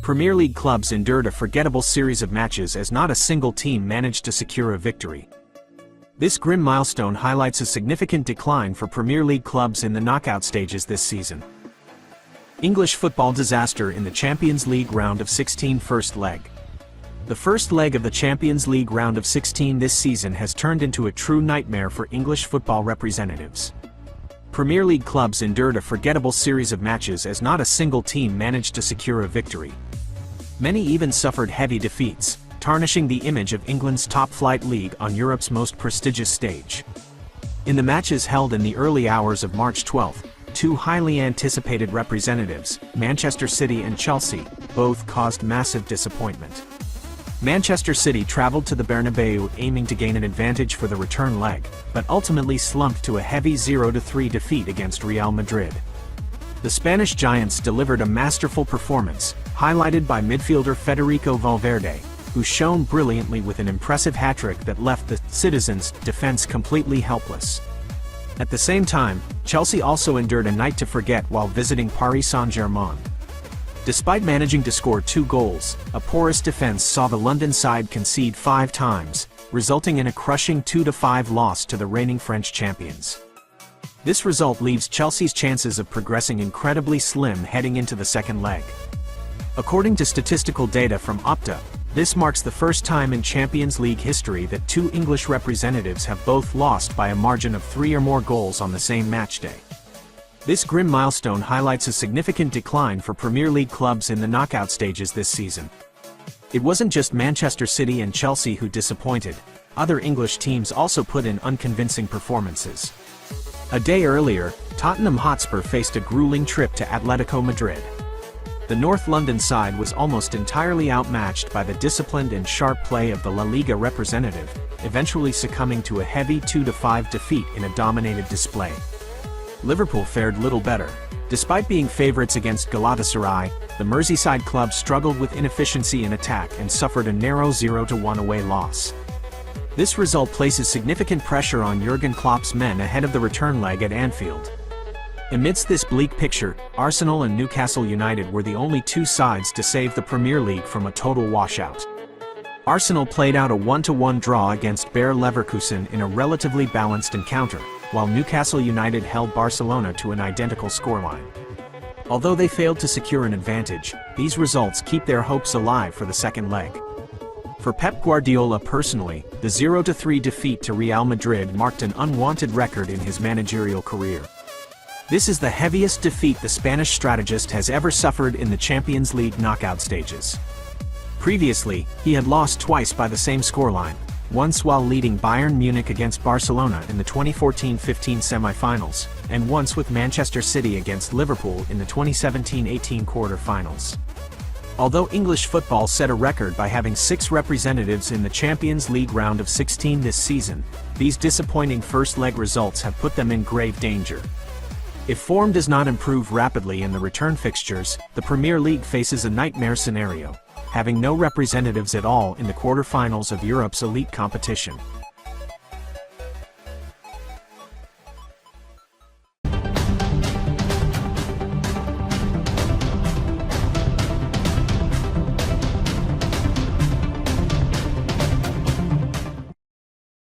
Premier League clubs endured a forgettable series of matches as not a single team managed to secure a victory. This grim milestone highlights a significant decline for Premier League clubs in the knockout stages this season. English football disaster in the Champions League round of 16 first leg. The first leg of the Champions League round of 16 this season has turned into a true nightmare for English football representatives. Premier League clubs endured a forgettable series of matches as not a single team managed to secure a victory. Many even suffered heavy defeats, tarnishing the image of England's top-flight league on Europe's most prestigious stage. In the matches held in the early hours of March 12, two highly anticipated representatives, Manchester City and Chelsea, both caused massive disappointment. Manchester City travelled to the Bernabeu aiming to gain an advantage for the return leg, but ultimately slumped to a heavy 0-3 defeat against Real Madrid. The Spanish giants delivered a masterful performance, highlighted by midfielder Federico Valverde, who shone brilliantly with an impressive hat-trick that left the Citizens' defense completely helpless. At the same time, Chelsea also endured a night to forget while visiting Paris Saint-Germain. Despite managing to score 2 goals, a porous defense saw the London side concede 5 times, resulting in a crushing 2-5 loss to the reigning French champions. This result leaves Chelsea's chances of progressing incredibly slim heading into the second leg. According to statistical data from Opta, this marks the first time in Champions League history that 2 English representatives have both lost by a margin of 3 or more goals on the same matchday. This grim milestone highlights a significant decline for Premier League clubs in the knockout stages this season. It wasn't just Manchester City and Chelsea who disappointed, other English teams also put in unconvincing performances. A day earlier, Tottenham Hotspur faced a grueling trip to Atletico Madrid. The North London side was almost entirely outmatched by the disciplined and sharp play of the La Liga representative, eventually succumbing to a heavy 2-5 defeat in a dominated display. Liverpool fared little better. Despite being favourites against Galatasaray, the Merseyside club struggled with inefficiency in attack and suffered a narrow 0-1 away loss. This result places significant pressure on Jurgen Klopp's men ahead of the return leg at Anfield. Amidst this bleak picture, Arsenal and Newcastle United were the only 2 sides to save the Premier League from a total washout. Arsenal played out a 1-1 draw against Bayer Leverkusen in a relatively balanced encounter, while Newcastle United held Barcelona to an identical scoreline. Although they failed to secure an advantage, these results keep their hopes alive for the second leg. For Pep Guardiola personally, the 0-3 defeat to Real Madrid marked an unwanted record in his managerial career. This is the heaviest defeat the Spanish strategist has ever suffered in the Champions League knockout stages. Previously, he had lost twice by the same scoreline, once while leading Bayern Munich against Barcelona in the 2014-15 semi-finals, and once with Manchester City against Liverpool in the 2017-18 quarter-finals. Although English football set a record by having 6 representatives in the Champions League round of 16 this season, these disappointing first-leg results have put them in grave danger. If form does not improve rapidly in the return fixtures, the Premier League faces a nightmare scenario, having no representatives at all in the quarter-finals of Europe's elite competition.